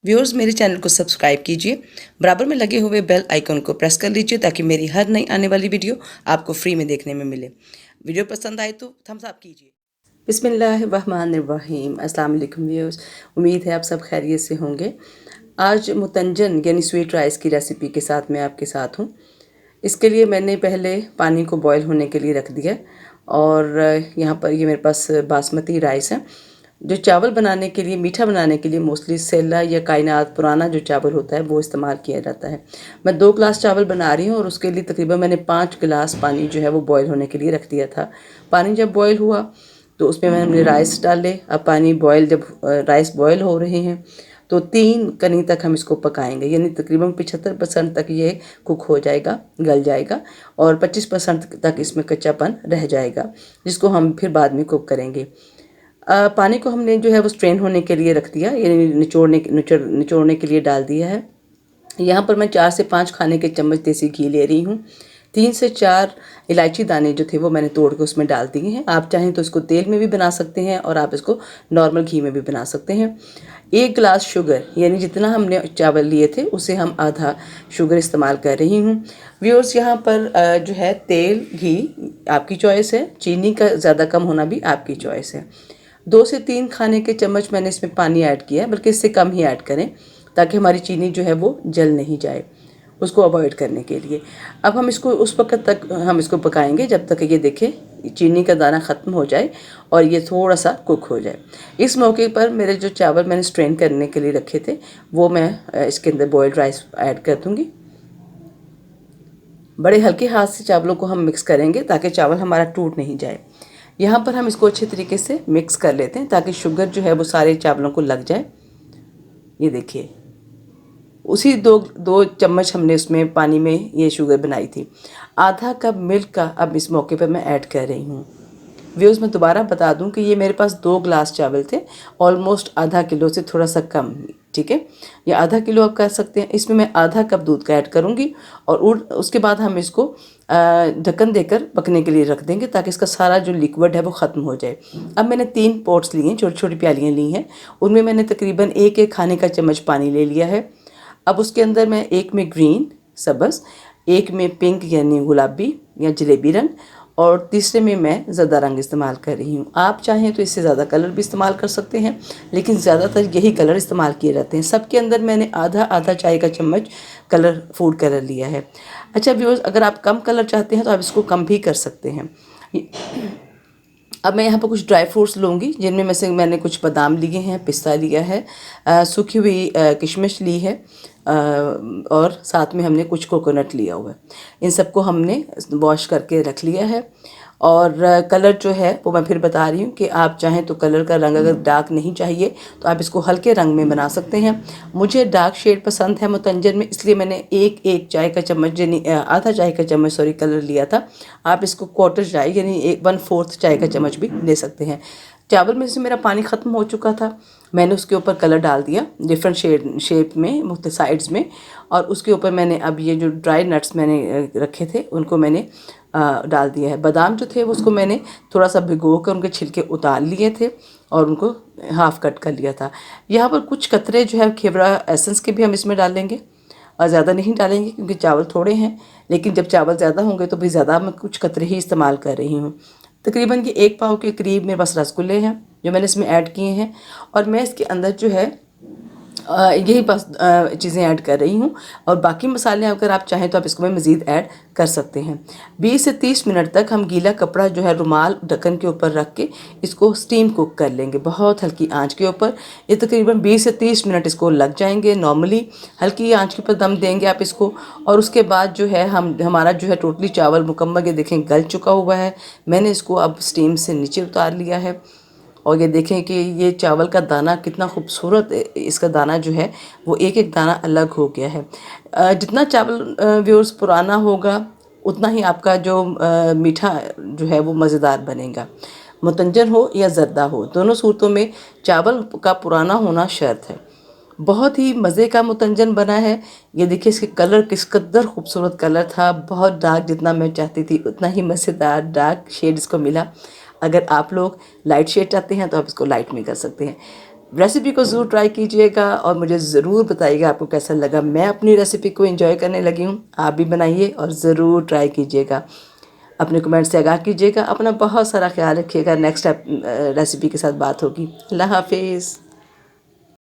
Viewers, मेरे channel को subscribe कीजिए, बराबर में लगे हुए बेल आइकन को प्रेस कर लीजिए ताकि मेरी हर नई आने वाली वीडियो आपको फ्री में देखने में मिले। वीडियो पसंद आए तो थम्स अप कीजिए। बिस्मिल्लाहिर्रहमानिर्रहीम। अस्सलाम वालेकुम व्यूअर्स, उम्मीद है आप सब खैरियत से होंगे। आज मुतंजन यानी स्वीट राइस की रेसिपी के साथ मैं आपके साथ हूँ। इसके लिए मैंने पहले पानी को बॉईल होने के लिए रख दिया और यहाँ पर ये मेरे पास बासमती राइस है। जो चावल बनाने के लिए, मीठा बनाने के लिए मोस्टली सेला या कायनात पुराना जो चावल होता है वो इस्तेमाल किया जाता है। मैं 2 गिलास चावल बना रही हूँ और उसके लिए तकरीबन मैंने 5 गिलास पानी जो है वो बॉईल होने के लिए रख दिया था। पानी जब बॉईल हुआ तो उसमें हमने राइस डाले। अब पानी बॉईल जब राइस बॉईल हो रहे हैं तो 3 कनी तक हम इसको पकाएंगे, यानी तकरीबन 75% तक ये कुक हो जाएगा, गल जाएगा और 25% तक इसमें कच्चापन रह जाएगा, जिसको हम फिर बाद में कुक करेंगे। पानी को हमने जो है वो स्ट्रेन होने के लिए रख दिया, यानी निचोड़ने के लिए डाल दिया है। यहाँ पर मैं 4 से 5 खाने के चम्मच देसी घी ले रही हूँ। 3 से 4 इलायची दाने जो थे वो मैंने तोड़ के उसमें डाल दिए हैं। आप चाहें तो इसको तेल में भी बना सकते हैं और आप इसको नॉर्मल घी में भी बना सकते हैं। 1 गिलास शुगर, यानी जितना हमने चावल लिए थे उसे हम आधा शुगर इस्तेमाल कर रही हूँ। व्यूअर्स, यहाँ पर जो है तेल घी आपकी चॉइस है, चीनी का ज़्यादा कम होना भी आपकी चॉइस है। 2 से 3 खाने के चम्मच मैंने इसमें पानी ऐड किया है, बल्कि इससे कम ही ऐड करें ताकि हमारी चीनी जो है वो जल नहीं जाए, उसको अवॉइड करने के लिए। अब हम इसको उस वक्त तक हम इसको पकाएंगे जब तक ये देखें चीनी का दाना ख़त्म हो जाए और ये थोड़ा सा कुक हो जाए। इस मौके पर मेरे जो चावल मैंने स्ट्रेन करने के लिए रखे थे वो मैं इसके अंदर बॉइल्ड राइस ऐड कर दूँगी। बड़े हल्के हाथ से चावलों को हम मिक्स करेंगे ताकि चावल हमारा टूट नहीं जाए। यहाँ पर हम इसको अच्छे तरीके से मिक्स कर लेते हैं ताकि शुगर जो है वो सारे चावलों को लग जाए। ये देखिए, उसी दो चम्मच हमने उसमें पानी में ये शुगर बनाई थी। आधा कप मिल्क का अब इस मौके पर मैं ऐड कर रही हूँ। व्यूअर्स, मैं दोबारा बता दूं कि ये मेरे पास 2 गिलास चावल थे, ऑलमोस्ट आधा किलो से थोड़ा सा कम, ठीक है, या आधा किलो आप कर सकते हैं। इसमें मैं आधा कप दूध का ऐड करूंगी और उसके बाद हम इसको ढक्कन देकर पकने के लिए रख देंगे ताकि इसका सारा जो लिक्विड है वो ख़त्म हो जाए। अब मैंने 3 पॉट्स लिए हैं, छोटी छोटी प्यालियाँ ली हैं, उनमें मैंने तकरीबन 1-1 खाने का चम्मच पानी ले लिया है। अब उसके अंदर मैं एक में ग्रीन सब्ज़, एक में पिंक यानी गुलाबी या जलेबी रंग और तीसरे में मैं ज़्यादा रंग इस्तेमाल कर रही हूँ। आप चाहें तो इससे ज़्यादा कलर भी इस्तेमाल कर सकते हैं, लेकिन ज़्यादातर यही कलर इस्तेमाल किए जाते हैं। सबके अंदर मैंने आधा आधा चाय का चम्मच कलर, फूड कलर लिया है। अच्छा व्यूअर्स, अगर आप कम कलर चाहते हैं तो आप इसको कम भी कर सकते हैं। अब मैं यहाँ पर कुछ ड्राई फ्रूट्स लूँगी, जिनमें में से मैंने कुछ बादाम लिए हैं, पिस्ता लिया है, सूखी हुई किशमिश ली है और साथ में हमने कुछ कोकोनट लिया हुआ है। इन सबको हमने वॉश करके रख लिया है। और कलर जो है वो मैं फिर बता रही हूँ कि आप चाहें तो कलर का रंग अगर डार्क नहीं चाहिए तो आप इसको हल्के रंग में बना सकते हैं। मुझे डार्क शेड पसंद है मुतंजन में, इसलिए मैंने एक चाय का चम्मच यानी आधा चाय का चम्मच कलर लिया था। आप इसको क्वार्टर चाय यानी 1/4 चाय का चम्मच भी ले सकते हैं। चावल में से मेरा पानी ख़त्म हो चुका था, मैंने उसके ऊपर कलर डाल दिया डिफरेंट शेप में, मुख्तलिफ साइड्स में, और उसके ऊपर मैंने अब ये जो ड्राई नट्स मैंने रखे थे उनको मैंने डाल दिया है। बादाम जो थे उसको मैंने थोड़ा सा भिगो कर उनके छिलके उतार लिए थे और उनको हाफ कट कर लिया था। यहाँ पर कुछ कतरे जो है खेवड़ा एसेंस के भी हम इसमें डालेंगे और ज़्यादा नहीं डालेंगे क्योंकि चावल थोड़े हैं, लेकिन जब चावल ज़्यादा होंगे तो भी ज़्यादा मैं कुछ कतरे ही इस्तेमाल कर रही हूँ। तकरीबन ये 1 पाव के करीब मेरे पास रसगुल्ले हैं जो मैंने इसमें ऐड किए हैं और मैं इसके अंदर जो है यही बस चीज़ें ऐड कर रही हूँ और बाकी मसाले अगर आप चाहें तो आप इसको में मज़ीद ऐड कर सकते हैं। 20 से 30 मिनट तक हम गीला कपड़ा जो है रुमाल ढक्कन के ऊपर रख के इसको स्टीम कुक कर लेंगे, बहुत हल्की आंच के ऊपर। ये तकरीबन 20 से 30 मिनट इसको लग जाएंगे। नॉर्मली हल्की आंच के ऊपर दम देंगे आप इसको और उसके बाद जो है हमारा जो है टोटली चावल मुकम्मल ये देखें गल चुका हुआ है। मैंने इसको अब स्टीम से नीचे उतार लिया है और ये देखें कि ये चावल का दाना कितना खूबसूरत, इसका दाना जो है वो एक एक दाना अलग हो गया है। जितना चावल व्यूअर्स पुराना होगा उतना ही आपका जो मीठा जो है वो मज़ेदार बनेगा। मुतंजन हो या ज़र्दा हो, दोनों सूरतों में चावल का पुराना होना शर्त है। बहुत ही मज़े का मुतंजन बना है। ये देखिए इसके कलर किस कदर खूबसूरत कलर था, बहुत डार्क, जितना मैं चाहती थी उतना ही मज़ेदार डार्क शेड इसको मिला। अगर आप लोग लाइट शेड चाहते हैं तो आप इसको लाइट में कर सकते हैं। रेसिपी को ज़रूर ट्राई कीजिएगा और मुझे ज़रूर बताइएगा आपको कैसा लगा। मैं अपनी रेसिपी को एंजॉय करने लगी हूँ, आप भी बनाइए और ज़रूर ट्राई कीजिएगा। अपने कमेंट से आगाह कीजिएगा। अपना बहुत सारा ख्याल रखिएगा। नेक्स्ट रेसिपी के साथ बात होगी। अल्लाह हाफिज़।